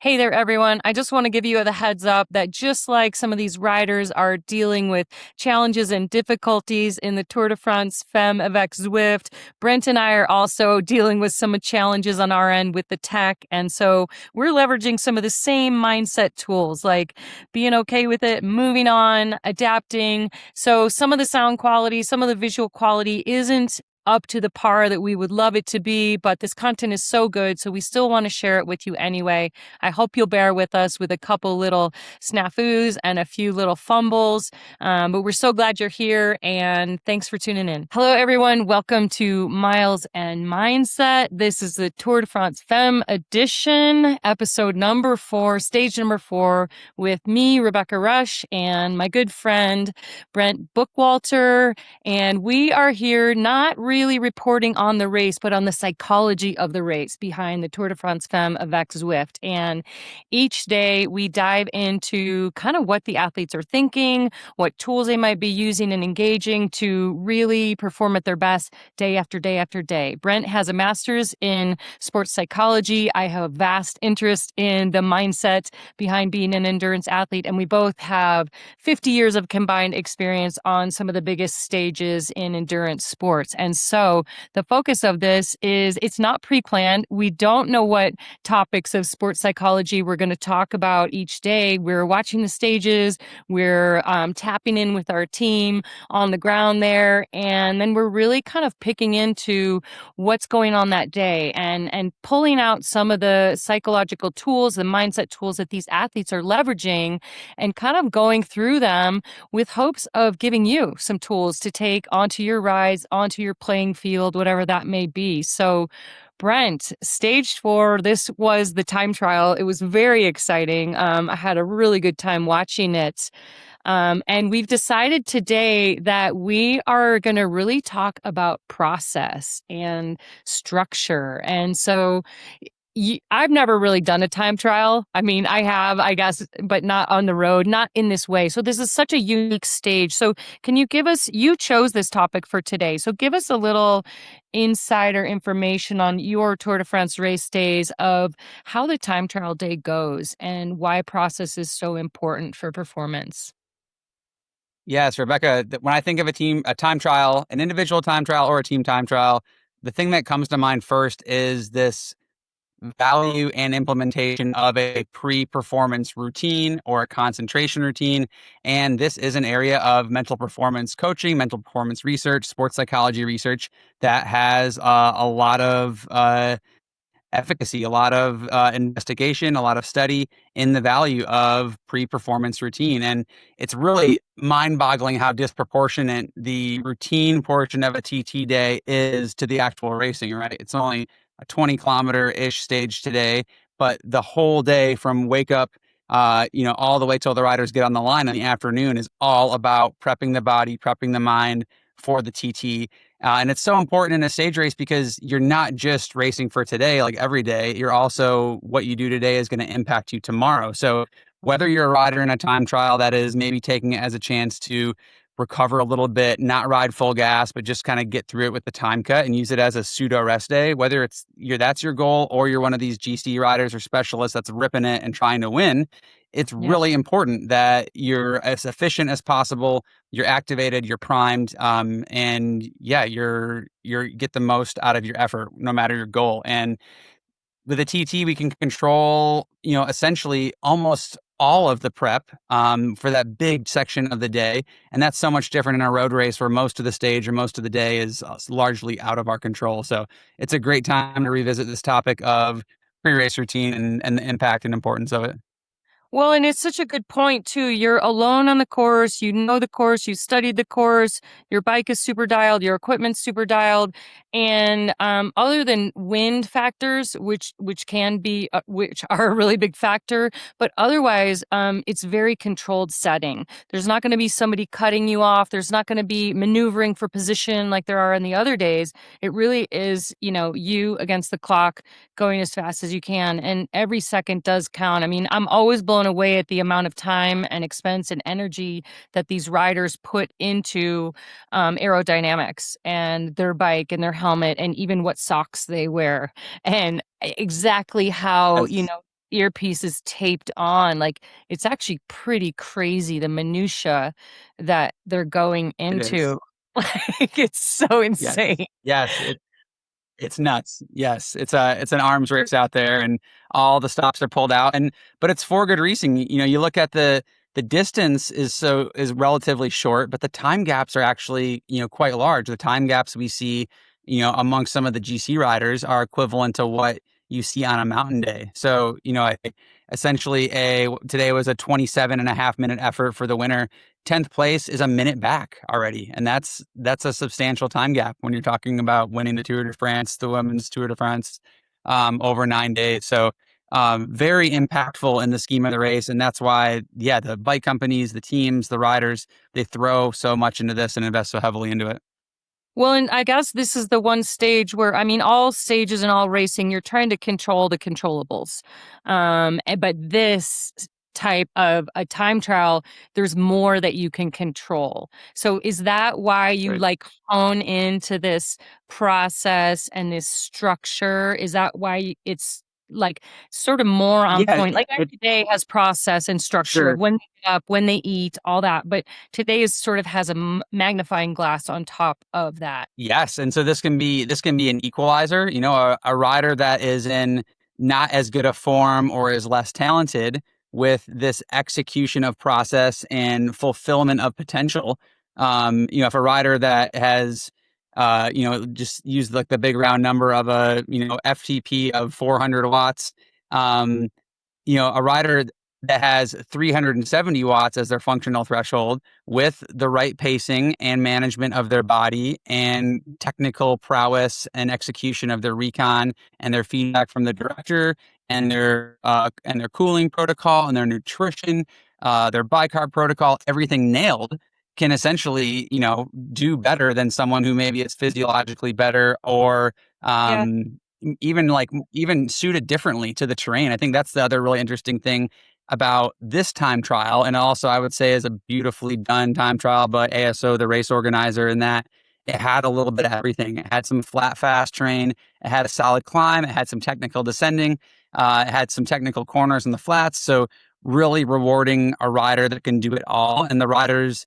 Hey there, everyone. I just want to give you the heads up that just like some of these riders are dealing with challenges and difficulties in the Tour de France Femmes, avec, Zwift, Brent and I are also dealing with some challenges on our end with the tech. And so we're leveraging some of the same mindset tools like being okay with it, moving on, adapting. So some of the sound quality, some of the visual quality isn't up to the par that we would love it to be, but this content is so good, so we still want to share it with you anyway. I hope you'll bear with us with a couple little snafus and a few little fumbles, but we're so glad you're here, and thanks for tuning in. Hello, everyone. Welcome to Miles and Mindset. This is the Tour de France Femmes edition, episode number 4, stage number 4, with me, Rebecca Rusch, and my good friend, Brent Bookwalter, and we are here not really reporting on the race, but on the psychology of the race behind the Tour de France Femmes, avec, Zwift. And each day we dive into kind of what the athletes are thinking, what tools they might be using and engaging to really perform at their best day after day after day. Brent has a master's in sports psychology. I have a vast interest in the mindset behind being an endurance athlete, and we both have 50 years of combined experience on some of the biggest stages in endurance sports. And so the focus of this is it's not pre-planned. We don't know what topics of sports psychology we're going to talk about each day. We're watching the stages. We're tapping in with our team on the ground there. And then we're really kind of picking into what's going on that day and pulling out some of the psychological tools, the mindset tools that these athletes are leveraging and kind of going through them with hopes of giving you some tools to take onto your rides, onto your playing field, whatever that may be. So Brent, stage 4, this was the time trial. It was very exciting. I had a really good time watching it. And we've decided today that we are going to really talk about process and structure. And so I've never really done a time trial. I mean, I have, I guess, but not on the road, not in this way. So this is such a unique stage. So can you give us, you chose this topic for today. So give us a little insider information on your Tour de France race days of how the time trial day goes and why process is so important for performance. Yes, Rebecca, when I think of a time trial, an individual time trial or a team time trial, the thing that comes to mind first is this value and implementation of a pre-performance routine or a concentration routine. And this is an area of mental performance coaching, mental performance research, sports psychology research that has a lot of efficacy, a lot of investigation, a lot of study in the value of pre-performance routine. And it's really mind-boggling how disproportionate the routine portion of a TT day is to the actual racing, right? It's only a 20-kilometer-ish stage today, but the whole day from wake up, all the way till the riders get on the line in the afternoon is all about prepping the body, prepping the mind for the TT. And it's so important in a stage race because you're not just racing for today, like every day. You're also, what you do today is going to impact you tomorrow. So whether you're a rider in a time trial that is maybe taking it as a chance to recover a little bit, not ride full gas, but just kind of get through it with the time cut and use it as a pseudo rest day, whether that's your goal or you're one of these GC riders or specialists that's ripping it and trying to win, it's Yeah. really important that you're as efficient as possible, you're activated, you're primed, and yeah, you're get the most out of your effort, no matter your goal. And with a TT, we can control, essentially almost all of the prep for that big section of the day. And that's so much different in a road race where most of the stage or most of the day is largely out of our control. So it's a great time to revisit this topic of pre-race routine and the impact and importance of it. Well, and it's such a good point, too. You're alone on the course. You know the course. You studied the course. Your bike is super dialed. Your equipment's super dialed. And other than wind factors, which can be, which are a really big factor, but otherwise, it's very controlled setting. There's not going to be somebody cutting you off. There's not going to be maneuvering for position like there are in the other days. It really is, you against the clock going as fast as you can. And every second does count. I mean, I'm always blown away at the amount of time and expense and energy that these riders put into aerodynamics and their bike and their helmet and even what socks they wear and exactly how, Yes. earpieces taped on. Like, it's actually pretty crazy, the minutia that they're going It is. into. Like, it's so Yes. insane. Yes. It's nuts. Yes, it's an arms race out there, and all the stops are pulled out. But it's for good reason. You know, you look at the distance is relatively short, but the time gaps are actually, you know, quite large. The time gaps we see, you know, amongst some of the GC riders are equivalent to what you see on a mountain day. So, you know, essentially today was a 27.5 minute effort for the winner. 10th place is a minute back already. And that's a substantial time gap when you're talking about winning the Tour de France, the women's Tour de France, over 9 days. So, very impactful in the scheme of the race. And that's why, yeah, the bike companies, the teams, the riders, they throw so much into this and invest so heavily into it. Well, and I guess this is the one stage where, I mean, all stages in all racing, you're trying to control the controllables. But this type of a time trial, there's more that you can control. So is that why you Right. like hone into this process and this structure? Is that why it's like sort of more on Yeah, point? Like every day has process and structure of sure. when they get up, when they eat, all that. But today is sort of has a magnifying glass on top of that. Yes, and so this can be an equalizer. You know, a rider that is in not as good a form or is less talented with this execution of process and fulfillment of potential. You know, if a rider that has, you know, just use like the big round number of a, you know, FTP of 400 watts, um, you know, a rider that has 370 watts as their functional threshold with the right pacing and management of their body and technical prowess and execution of their recon and their feedback from the director and their cooling protocol and their nutrition, their bicarb protocol, everything nailed, can essentially, you know, do better than someone who maybe is physiologically better or Yeah. even suited differently to the terrain. I think that's the other really interesting thing about this time trial, and also I would say is a beautifully done time trial by ASO, the race organizer, in that it had a little bit of everything. It had some flat, fast terrain. It had a solid climb. It had some technical descending. It had some technical corners in the flats. So really rewarding a rider that can do it all. And the riders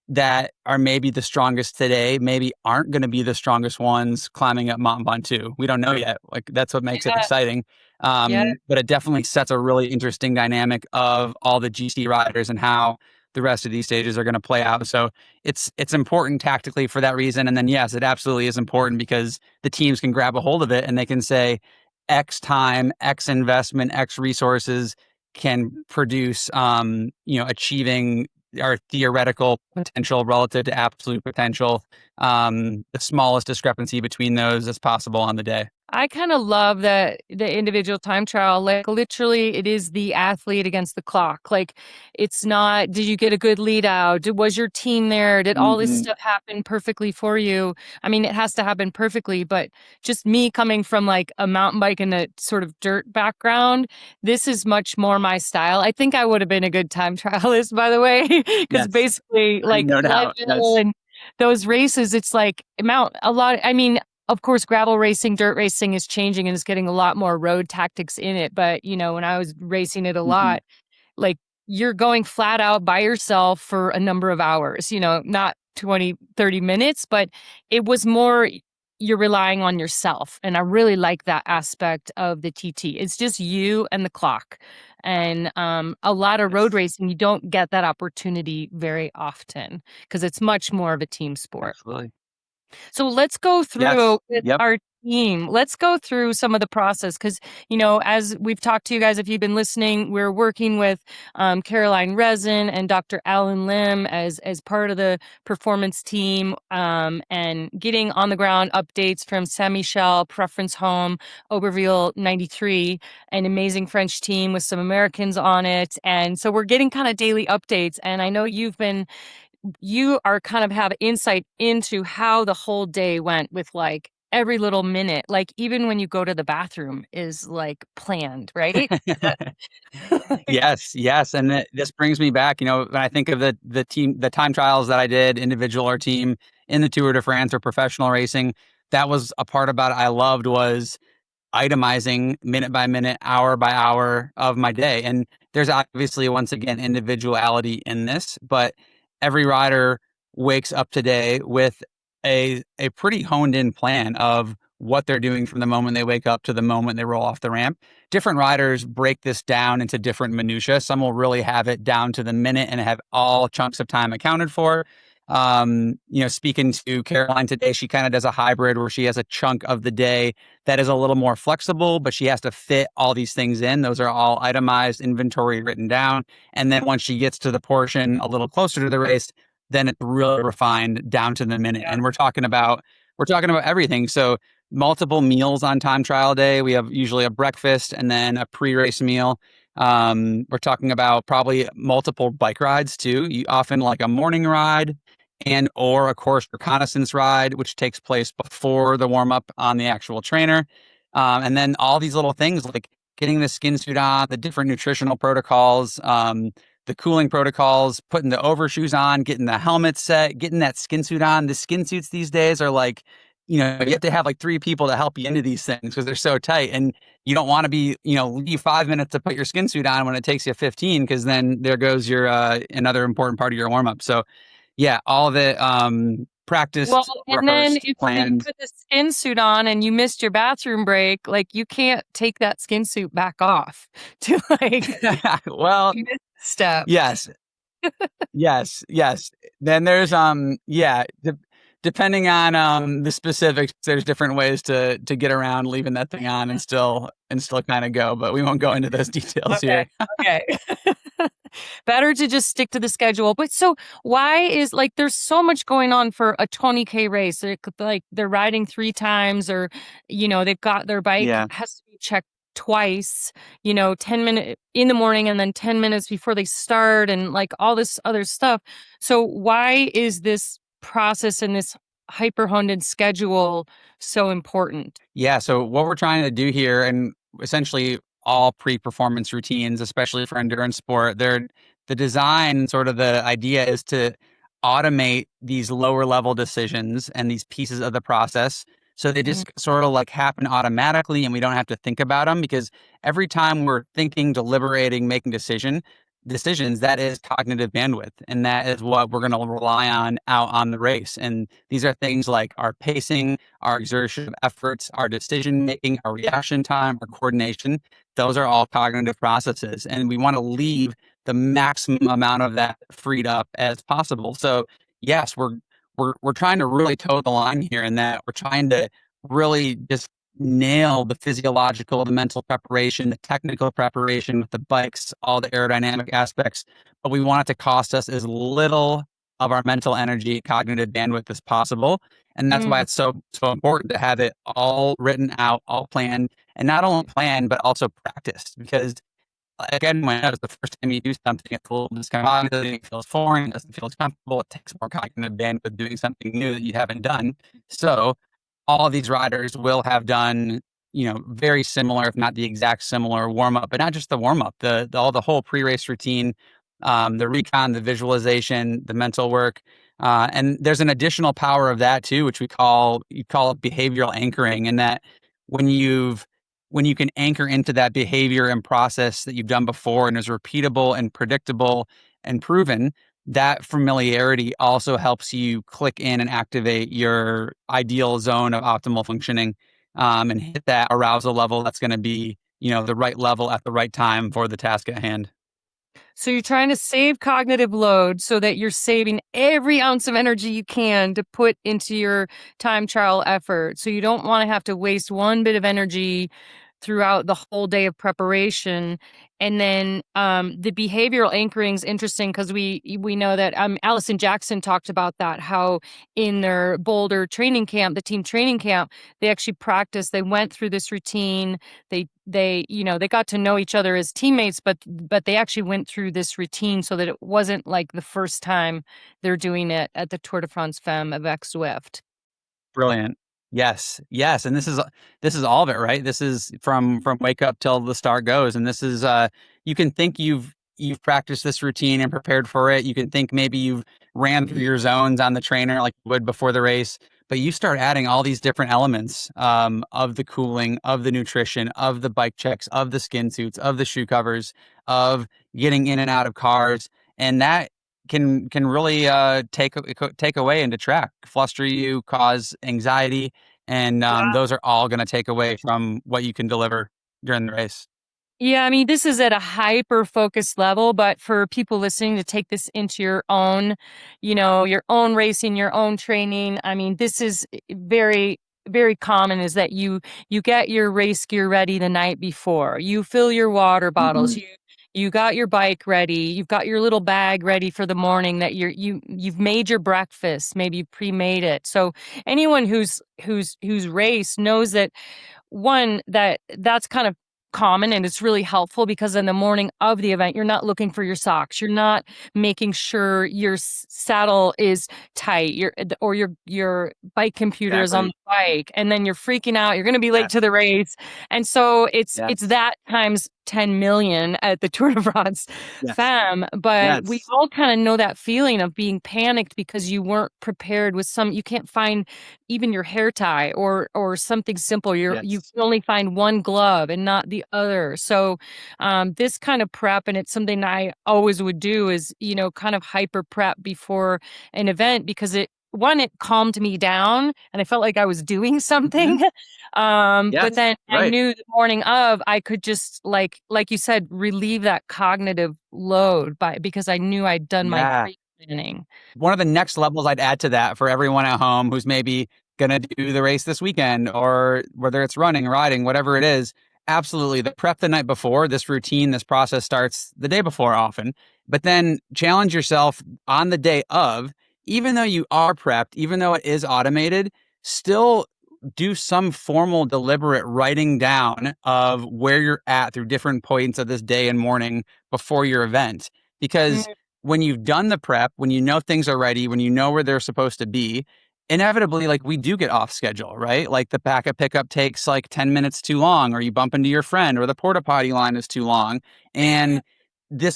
that are maybe the strongest today maybe aren't going to be the strongest ones climbing up Mont Ventoux. We don't know yet. Like that's what makes it Yeah. exciting. Yeah. But it definitely sets a really interesting dynamic of all the GC riders and how the rest of these stages are going to play out. So it's important tactically for that reason. And then yes, it absolutely is important because the teams can grab a hold of it and they can say X time, X investment, X resources can produce you know, achieving our theoretical potential relative to absolute potential, the smallest discrepancy between those as possible on the day. I kind of love that the individual time trial, like literally it is the athlete against the clock. Like it's not, did you get a good lead out? Was your team there? Did all this Mhm. stuff happen perfectly for you? I mean, it has to happen perfectly, but just me coming from like a mountain bike and a sort of dirt background, this is much more my style. I think I would have been a good time trialist, by the way, because Yes, basically like no doubt. level Yes. and those races, it's like amount a lot. I mean, of course, gravel racing, dirt racing is changing and is getting a lot more road tactics in it. But, you know, when I was racing it a Mhm. lot, like you're going flat out by yourself for a number of hours, you know, not 20, 30 minutes, but it was more you're relying on yourself. And I really like that aspect of the TT. It's just you and the clock. And a lot of road Yes, racing, you don't get that opportunity very often because it's much more of a team sport. absolutely. So let's go Yes. through with Yep. our team. Let's go through some of the process because, you know, as we've talked to you guys, if you've been listening, we're working with Caroline Wreszin and Dr. Alan Lim as part of the performance team and getting on the ground updates from Saint Michel Preference Home, Aubervilliers 93, an amazing French team with some Americans on it. And so we're getting kind of daily updates. And I know you are kind of have insight into how the whole day went with like every little minute, like even when you go to the bathroom is like planned, right? Like, Yes, yes, and this brings me back. You know, when I think of the time trials that I did, individual or team in the Tour de France or professional racing, that was a part about it I loved was itemizing minute by minute, hour by hour of my day. And there's obviously, once again, individuality in this, but every rider wakes up today with a pretty honed in plan of what they're doing from the moment they wake up to the moment they roll off the ramp. Different riders break this down into different minutia. Some will really have it down to the minute and have all chunks of time accounted for. Speaking to Caroline today, she kind of does a hybrid where she has a chunk of the day that is a little more flexible, but she has to fit all these things in. Those are all itemized, inventory written down. And then once she gets to the portion a little closer to the race, then it's really refined down to the minute. And we're talking about everything. So multiple meals on time trial day. We have usually a breakfast and then a pre-race meal. We're talking about probably multiple bike rides too. You often like a morning ride and or a course reconnaissance ride, which takes place before the warm up on the actual trainer. And then all these little things like getting the skin suit on, the different nutritional protocols, the cooling protocols, putting the overshoes on, getting the helmet set, getting that skin suit on. The skin suits these days are like, you have to have like 3 people to help you into these things because they're so tight. And you don't want to be, leave 5 minutes to put your skin suit on when it takes you 15, because then there goes your another important part of your warm up. So yeah, all of it practiced, well, and then if planned. you put the skin suit on and you missed your bathroom break, like you can't take that skin suit back off to like well, step. Yes. Yes. Then there's depending on the specifics, there's different ways to get around leaving that thing on and still kind of go, but we won't go into those details here. Okay. Better to just stick to the schedule. But so why is like there's so much going on for a 20K race? They're riding 3 times, or they've got their bike has to be checked twice, 10 minutes in the morning and then 10 minutes before they start, and like all this other stuff. So why is this process and this hyper-honed schedule so important? Yeah, so what we're trying to do here, and essentially all pre-performance routines, especially for endurance sport, the design, sort of the idea is to automate these lower level decisions and these pieces of the process. So they just sort of like happen automatically and we don't have to think about them, because every time we're thinking, deliberating, making decisions, that is cognitive bandwidth. And that is what we're going to rely on out on the race. And these are things like our pacing, our exertion of efforts, our decision making, our reaction time, our coordination. Those are all cognitive processes. And we want to leave the maximum amount of that freed up as possible. So yes, we're trying to really toe the line here, in that we're trying to really just nail the physiological, the mental preparation, the technical preparation with the bikes, all the aerodynamic aspects, but we want it to cost us as little of our mental energy, cognitive bandwidth as possible. And that's why it's so important to have it all written out, all planned, and not only planned, but also practiced. Because again, when it's the first time you do something, it's a little discombobulating, it feels foreign, it doesn't feel as comfortable, it takes more cognitive bandwidth doing something new that you haven't done. So all of these riders will have done, very similar, if not the exact similar warm up, but not just the warm up, the whole pre-race routine, the recon, the visualization, the mental work. And there's an additional power of that too, which you call it behavioral anchoring. And that when you can anchor into that behavior and process that you've done before and is repeatable and predictable and proven, that familiarity also helps you click in and activate your ideal zone of optimal functioning, and hit that arousal level that's going to be, the right level at the right time for the task at hand. So you're trying to save cognitive load so that you're saving every ounce of energy you can to put into your time trial effort. So you don't want to have to waste one bit of energy throughout the whole day of preparation. And then the behavioral anchoring is interesting because we know that Allison Jackson talked about that, how in their Boulder training camp, the team training camp, they actually practiced, they went through this routine, they got to know each other as teammates, but they actually went through this routine so that it wasn't like the first time they're doing it at the Tour de France Femmes avec Zwift. Brilliant. Yes. And this is all of it, right? This is from wake up till the start goes. And this is, you can think you've practiced this routine and prepared for it. You can think maybe you've ran through your zones on the trainer like you would before the race, but you start adding all these different elements of the cooling, of the nutrition, of the bike checks, of the skin suits, of the shoe covers, of getting in and out of cars, and that can really take away and detract, fluster you, cause anxiety, and those are all going to take away from what you can deliver during the race. Yeah, I mean, this is at a hyper focused level, but for people listening to take this into your own, your own racing, your own training. I mean, this is very, very common is that you get your race gear ready the night before. You fill your water bottles. You got your bike ready. You've got your little bag ready for the morning that you've made your breakfast. Maybe you pre-made it. So anyone who's raced knows that one, that's kind of common and it's really helpful because in the morning of the event, you're not looking for your socks. You're not making sure your saddle is tight, your bike computer is on the bike, and then you're freaking out. You're going to be late to the race. And so it's that times 10 million at the Tour de France Femme. But we all kind of know that feeling of being panicked because you weren't prepared with you can't find even your hair tie or something simple. You can only find one glove and not the other. So this kind of prep, and it's something I always would do, is kind of hyper prep before an event because it calmed me down and I felt like I was doing something. But then I knew the morning of I could just like you said, relieve that cognitive load because I knew I'd done my pre-planning. One of the next levels I'd add to that for everyone at home who's maybe going to do the race this weekend, or whether it's running, riding, whatever it is, absolutely. The prep the night before, this routine, this process starts the day before often, but then challenge yourself on the day of, even though you are prepped, even though it is automated, still do some formal, deliberate writing down of where you're at through different points of this day and morning before your event. Because when you've done the prep, when you know things are ready, when you know where they're supposed to be, inevitably, like, we do get off schedule, right? Like the backup pickup takes like 10 minutes too long, or you bump into your friend, or the porta potty line is too long. And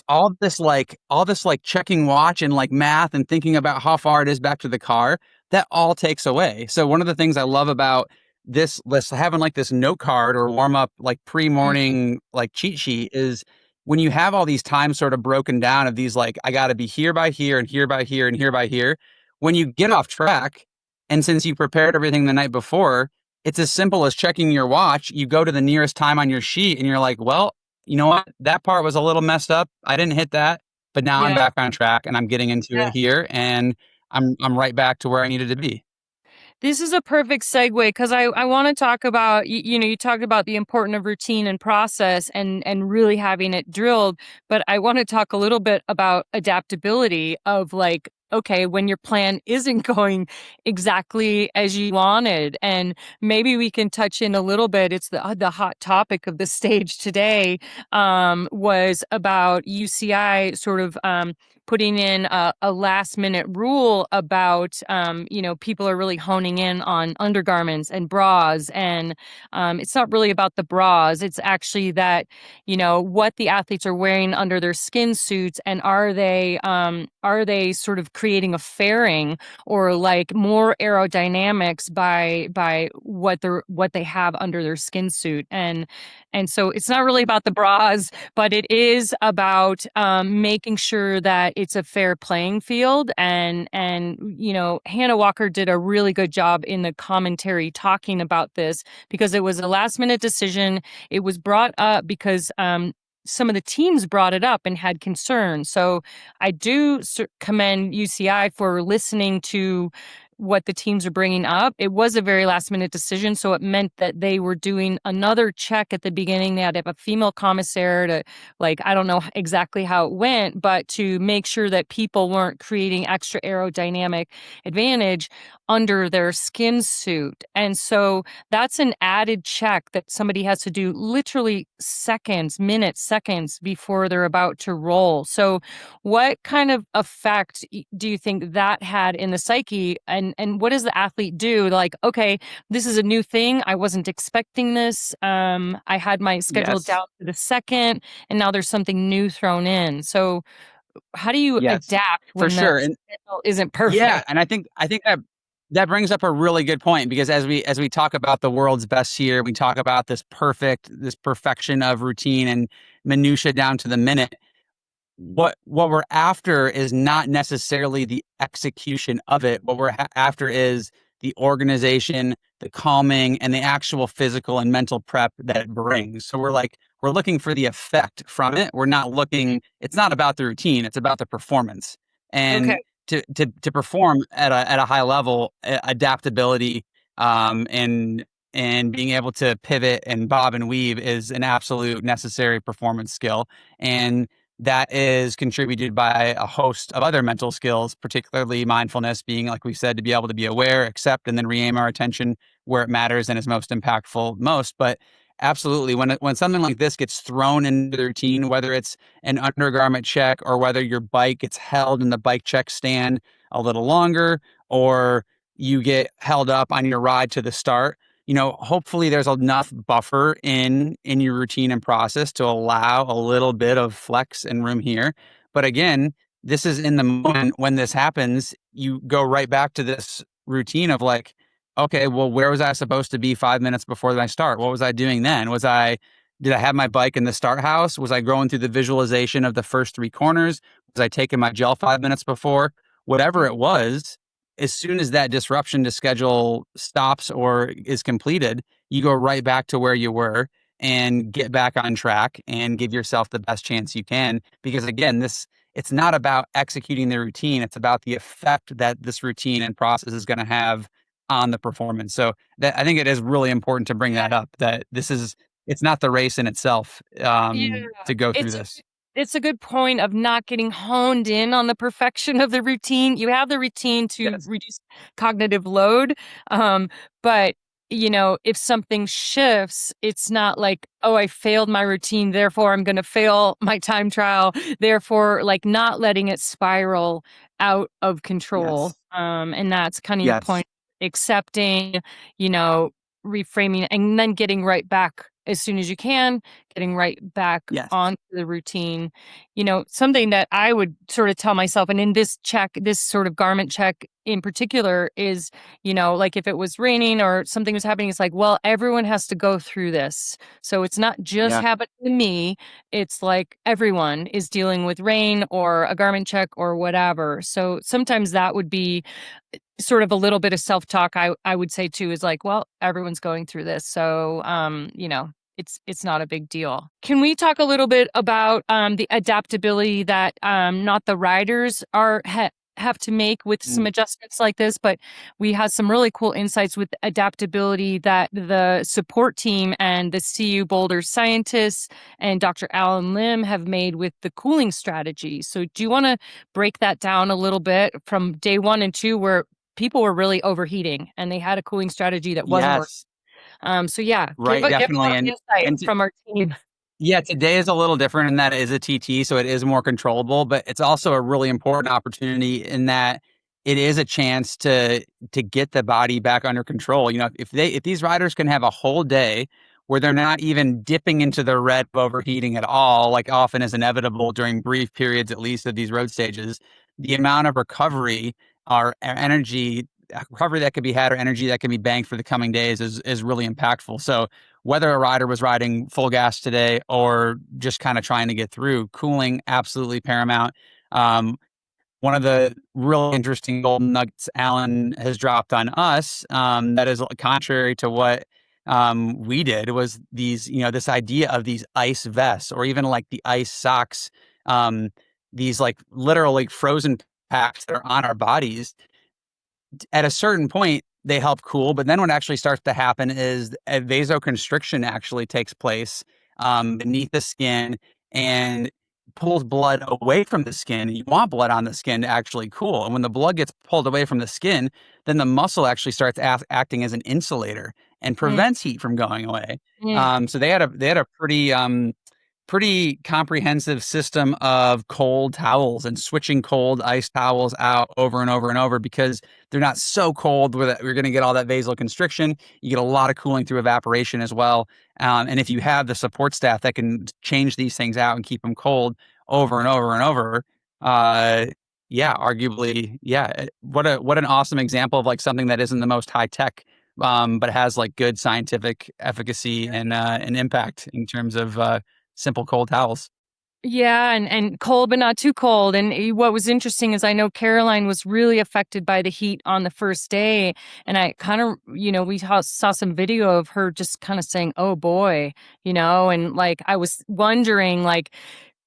all this checking watch and like math and thinking about how far it is back to the car, that all takes away. So one of the things I love about this list, having like this note card or warm up, like pre-morning, like cheat sheet, is when you have all these times sort of broken down of these, like, I got to be here by here and here by here and here by here. When you get off track, and since you prepared everything the night before, it's as simple as checking your watch. You go to the nearest time on your sheet and you're like, well, you know what? That part was a little messed up. I didn't hit that, but now I'm back on track and I'm getting into it here, and I'm right back to where I needed to be. This is a perfect segue because I want to talk about, you talked about the importance of routine and process and really having it drilled, but I want to talk a little bit about adaptability of like, okay, when your plan isn't going exactly as you wanted. And maybe we can touch in a little bit. It's the hot topic of the stage today, was about UCI sort of putting in a last minute rule about, people are really honing in on undergarments and bras. And it's not really about the bras. It's actually that, what the athletes are wearing under their skin suits, and are they sort of creating a fairing or like more aerodynamics by what they have under their skin suit. And so it's not really about the bras, but it is about making sure that it's a fair playing field. And Hannah Walker did a really good job in the commentary talking about this because it was a last minute decision. It was brought up because some of the teams brought it up and had concerns. So I do commend UCI for listening to what the teams are bringing up. It was a very last minute decision. So it meant that they were doing another check at the beginning. They had to have a female commissaire to, like, I don't know exactly how it went, but to make sure that people weren't creating extra aerodynamic advantage under their skin suit. And so that's an added check that somebody has to do literally minutes, seconds before they're about to roll. So what kind of effect do you think that had in the psyche? And what does the athlete do? Like, okay, this is a new thing. I wasn't expecting this. I had my schedule down to the second, and now there's something new thrown in. So how do you adapt when the schedule isn't perfect? Yeah, and I think that That brings up a really good point, because as we talk about the world's best here, we talk about this perfection of routine and minutia down to the minute. What we're after is not necessarily the execution of it. What we're after is the organization, the calming, and the actual physical and mental prep that it brings. So we're looking for the effect from it. We're not looking. It's not about the routine. It's about the performance. Okay. And to perform at a high level, adaptability, and being able to pivot and bob and weave is an absolute necessary performance skill. And that is contributed by a host of other mental skills, particularly mindfulness, being, like we said, to be able to be aware, accept, and then re-aim our attention where it matters and is most impactful most. But absolutely, when something like this gets thrown into the routine, whether it's an undergarment check or whether your bike gets held in the bike check stand a little longer, or you get held up on your ride to the start, hopefully there's enough buffer in your routine and process to allow a little bit of flex and room here. But again, this is in the moment when this happens, you go right back to this routine of like, okay, well, where was I supposed to be 5 minutes before I start? What was I doing then? Did I have my bike in the start house? Was I going through the visualization of the first three corners? Was I taking my gel 5 minutes before? Whatever it was, as soon as that disruption to schedule stops or is completed, you go right back to where you were and get back on track and give yourself the best chance you can. Because again, it's not about executing the routine. It's about the effect that this routine and process is going to have on the performance. So that, I think it is really important to bring that up, that it's not the race in itself, Yeah. to go through It's this. it's a good point of not getting honed in on the perfection of the routine. You have the routine to Yes. reduce cognitive load, but, if something shifts, it's not like, "Oh, I failed my routine, therefore I'm gonna fail my time trial," therefore, like, not letting it spiral out of control, Yes. and that's kinda your Yes. point, accepting, you know, reframing, and then getting right back as soon as you can, getting right back Yes. onto the routine. Something that I would sort of tell myself, and in this sort of garment check in particular is, like if it was raining or something was happening, it's like, well, everyone has to go through this. So it's not just Yeah. happening to me. It's like everyone is dealing with rain or a garment check or whatever. So sometimes that would be sort of a little bit of self-talk I would say too, is like, well, everyone's going through this. So, it's not a big deal. Can we talk a little bit about the adaptability that not the riders have to make with some Mm. adjustments like this, but we had some really cool insights with adaptability that the support team and the CU Boulder scientists and Dr. Alan Lim have made with the cooling strategy. So do you want to break that down a little bit from day 1 and 2, where people were really overheating and they had a cooling strategy that wasn't working? Yes. So yeah, give Right, a definitely, little insight and from our team. yeah, today is a little different in that it is a TT, so it is more controllable, but it's also a really important opportunity in that it is a chance to get the body back under control. If these riders can have a whole day where they're not even dipping into the red of overheating at all, like often is inevitable during brief periods, at least of these road stages, the amount of recovery or energy recovery that could be had or energy that can be banked for the coming days is really impactful. So whether a rider was riding full gas today or just kind of trying to get through, cooling absolutely paramount. Um, One of the real interesting golden nuggets Alan has dropped on us, that is contrary to what we did, was this idea of these ice vests or even like the ice socks, um, these like literally frozen packs that are on our bodies. At a certain point, they help cool, but then what actually starts to happen is a vasoconstriction actually takes place beneath the skin and pulls blood away from the skin. You want blood on the skin to actually cool. And when the blood gets pulled away from the skin, then the muscle actually starts acting as an insulator and Mm, prevents heat from going away. mm, So they had a pretty comprehensive system of cold towels and switching cold ice towels out over and over and over, because they're not so cold where you're going to get all that vasoconstriction. You get a lot of cooling through evaporation as well. And if you have the support staff that can change these things out and keep them cold over and over and over, uh, arguably, what an awesome example of like something that isn't the most high tech, but has like good scientific efficacy and impact in terms of simple cold towels. Yeah, and cold, but not too cold. And what was interesting is I know Caroline was really affected by the heat on the first day. And I kind of, we saw some video of her just kind of saying, oh boy, and like I was wondering, like,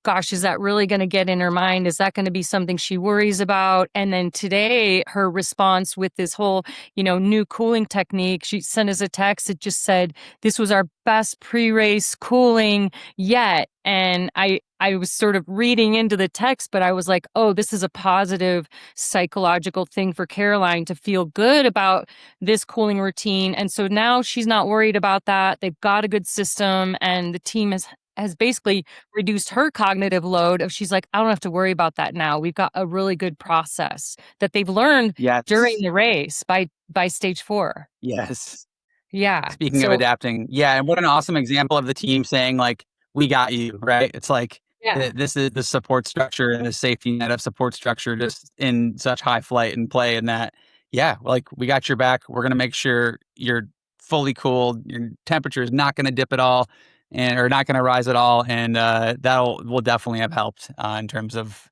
gosh, is that really going to get in her mind? Is that going to be something she worries about? And then today, her response with this whole, new cooling technique, she sent us a text. It just said, this was our best pre-race cooling yet. And I was sort of reading into the text, but I was like, oh, this is a positive psychological thing for Caroline to feel good about this cooling routine. And so now she's not worried about that. They've got a good system, and the team has basically reduced her cognitive load of she's like, I don't have to worry about that now. We've got a really good process that they've learned during the race by stage 4. Yes. Yeah. Speaking of adapting. Yeah. And what an awesome example of the team saying like, we got you, right? It's like, this is the support structure and the safety net of support structure just in such high flight and play, and that, like we got your back. We're going to make sure you're fully cooled. Your temperature is not going to dip at all, or not going to rise at all. And will definitely have helped in terms of,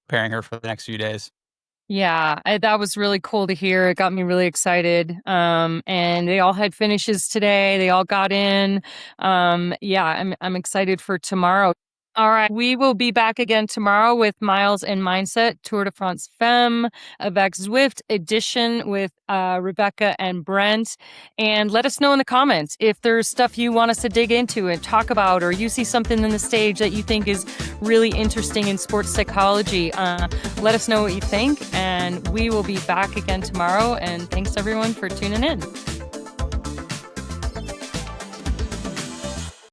preparing her for the next few days. Yeah, that was really cool to hear. It got me really excited. And they all had finishes today. They all got in. I'm excited for tomorrow. All right, we will be back again tomorrow with Miles and Mindset, Tour de France Femmes, avec Zwift edition with Rebecca and Brent. And let us know in the comments if there's stuff you want us to dig into and talk about, or you see something in the stage that you think is really interesting in sports psychology. Let us know what you think, and we will be back again tomorrow. And thanks everyone for tuning in.